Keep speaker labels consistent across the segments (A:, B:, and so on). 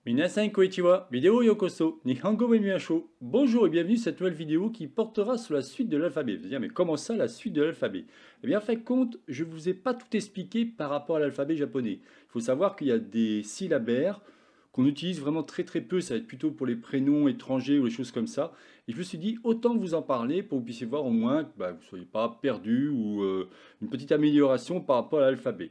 A: Minasan konnichiwa, vidéo yokoso, Nihongo Benmyasho. Bonjour et bienvenue à cette nouvelle vidéo qui portera sur la suite de l'alphabet. Vous allez dire, mais comment ça la suite de l'alphabet? Eh bien, en fait compte, je ne vous ai pas tout expliqué par rapport à l'alphabet japonais. Il faut savoir qu'il y a des syllabaires qu'on utilise vraiment très peu, ça va être plutôt pour les prénoms étrangers ou les choses comme ça. Et je me suis dit, autant vous en parler pour que vous puissiez voir au moins que vous ne soyez pas perdu ou une petite amélioration par rapport à l'alphabet.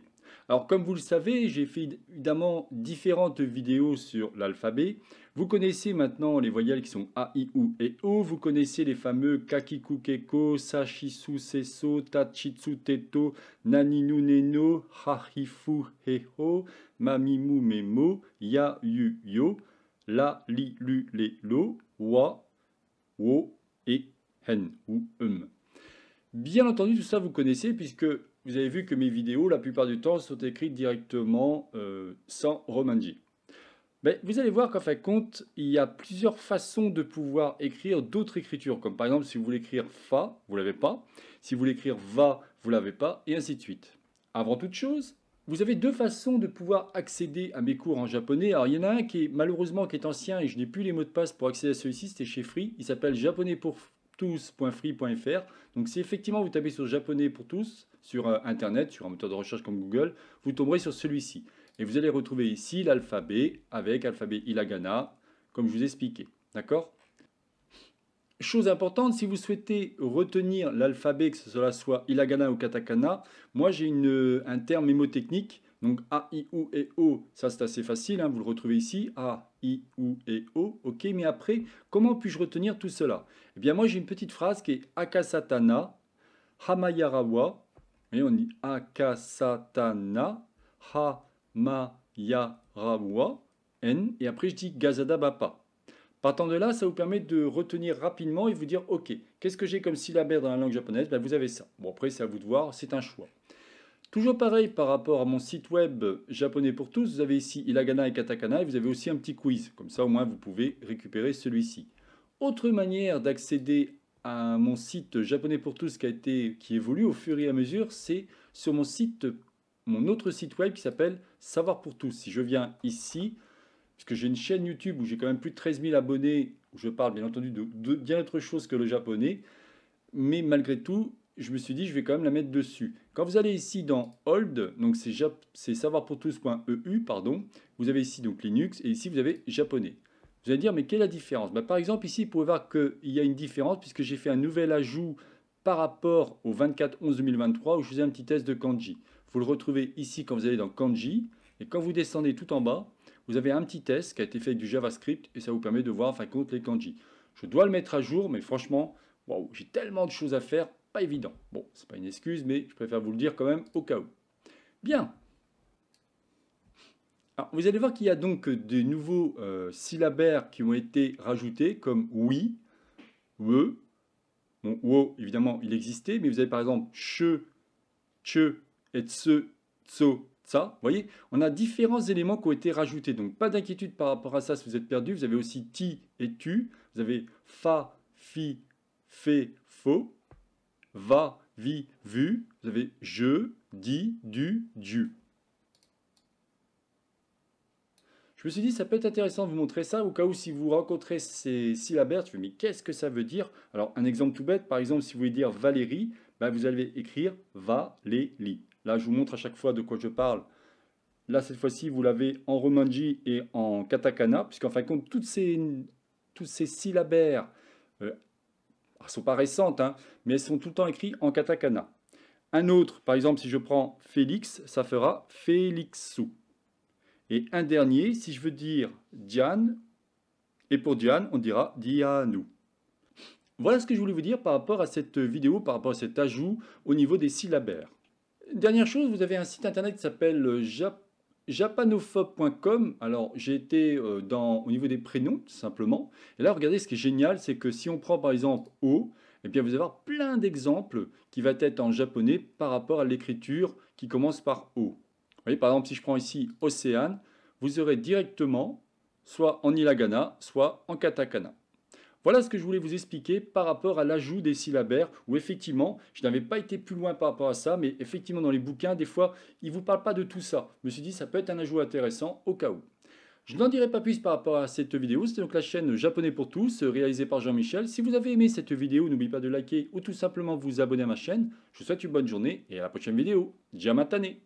A: Alors, comme vous le savez, j'ai fait évidemment différentes vidéos sur l'alphabet. Vous connaissez maintenant les voyelles qui sont A, I, U et O. Vous connaissez les fameux Kakiku Keko, Sashisu Seso, Tachitsu Teto, Naninu Neno, Hahifu Heho, Mamimu Memo, Ya Yu Yo, La Li Lu Le Lo, Wa, Wo et Hen ou Bien entendu, tout ça vous connaissez puisque vous avez vu que mes vidéos, la plupart du temps, sont écrites directement sans romanji. Mais vous allez voir qu'en fin de compte, il y a plusieurs façons de pouvoir écrire d'autres écritures. Comme par exemple, si vous voulez écrire fa, vous ne l'avez pas. Si vous voulez écrire va, vous ne l'avez pas. Et ainsi de suite. Avant toute chose, vous avez deux façons de pouvoir accéder à mes cours en japonais. Alors il y en a un qui est malheureusement qui est ancien et je n'ai plus les mots de passe pour accéder à celui-ci. C'était chez Free. Il s'appelle japonais-pour-tous.free.fr. Donc si effectivement vous tapez sur japonais pour tous sur Internet, sur un moteur de recherche comme Google, vous tomberez sur celui-ci. Et vous allez retrouver ici l'alphabet avec alphabet hiragana, comme je vous ai expliqué. D'accord? Chose importante, si vous souhaitez retenir l'alphabet, que ce soit hiragana ou katakana, moi j'ai un terme mémotechnique. Donc A, I, U et O, ça c'est assez facile, hein, vous le retrouvez ici. A, I, U et O. Ok, mais après, comment puis-je retenir tout cela? Eh bien moi j'ai une petite phrase qui est Akasatana, Hamayarawa. Et on dit Akasatana, Hamayarawa, N. Et après je dis Gazada Bapa. Partant de là, ça vous permet de retenir rapidement et vous dire, ok, qu'est-ce que j'ai comme syllabaire dans la langue japonaise? Vous avez ça. Bon, après, c'est à vous de voir, c'est un choix. Toujours pareil par rapport à mon site web japonais pour tous, vous avez ici hiragana et katakana et vous avez aussi un petit quiz. Comme ça, au moins, vous pouvez récupérer celui-ci. Autre manière d'accéder à mon site japonais pour tous qui évolue au fur et à mesure, c'est sur mon autre site web qui s'appelle Savoir pour tous. Si je viens ici, puisque j'ai une chaîne YouTube où j'ai quand même plus de 13 000 abonnés, où je parle bien entendu de bien autre chose que le japonais, mais malgré tout, je me suis dit je vais quand même la mettre dessus. Quand vous allez ici dans Hold, donc c'est savoirpourtous.eu, pardon, vous avez ici donc Linux et ici vous avez japonais. Vous allez dire mais quelle est la différence? Par exemple ici vous pouvez voir qu'il y a une différence puisque j'ai fait un nouvel ajout par rapport au 24/11/2023 où je faisais un petit test de kanji. Vous le retrouvez ici quand vous allez dans kanji et quand vous descendez tout en bas, vous avez un petit test qui a été fait avec du JavaScript et ça vous permet de voir en fin de compte les kanji. Je dois le mettre à jour, mais franchement, waouh, j'ai tellement de choses à faire, pas évident. Bon, c'est pas une excuse, mais je préfère vous le dire quand même au cas où. Bien. Alors, vous allez voir qu'il y a donc des nouveaux syllabaires qui ont été rajoutés, comme oui, we. Bon, wo, évidemment, il existait, mais vous avez par exemple che, che et tse, tso, ça. Vous voyez, on a différents éléments qui ont été rajoutés. Donc, pas d'inquiétude par rapport à ça si vous êtes perdu. Vous avez aussi ti et tu. Vous avez fa, fi, fe, fo. Va, vi, vu. Vous avez je, di, du, dieu. Je me suis dit, ça peut être intéressant de vous montrer ça, au cas où si vous rencontrez ces syllabaires, tu fais, mais qu'est-ce que ça veut dire? Alors, un exemple tout bête, par exemple, si vous voulez dire Valérie, vous allez écrire Valérie. Là, je vous montre à chaque fois de quoi je parle. Là, cette fois-ci, vous l'avez en romanji et en katakana, puisqu'en fin de compte, toutes ces syllabaires, elles ne sont pas récentes, hein, mais elles sont tout le temps écrites en katakana. Un autre, par exemple, si je prends Félix, ça fera Félixou. Et un dernier, si je veux dire Diane, et pour Diane, on dira Dianou. Voilà ce que je voulais vous dire par rapport à cette vidéo, par rapport à cet ajout au niveau des syllabaires. Dernière chose, vous avez un site internet qui s'appelle japanophobe.com. Alors, j'ai été au niveau des prénoms, tout simplement. Et là, regardez, ce qui est génial, c'est que si on prend par exemple O, et bien vous allez avoir plein d'exemples qui va être en japonais par rapport à l'écriture qui commence par O. Vous voyez, par exemple, si je prends ici Océane, vous aurez directement soit en hiragana, soit en katakana. Voilà ce que je voulais vous expliquer par rapport à l'ajout des syllabaires, où effectivement, je n'avais pas été plus loin par rapport à ça, mais effectivement, dans les bouquins, des fois, ils ne vous parlent pas de tout ça. Je me suis dit, ça peut être un ajout intéressant au cas où. Je n'en dirai pas plus par rapport à cette vidéo, c'est donc la chaîne Japonais pour tous, réalisée par Jean-Michel. Si vous avez aimé cette vidéo, n'oubliez pas de liker ou tout simplement vous abonner à ma chaîne. Je vous souhaite une bonne journée et à la prochaine vidéo. Jamatane!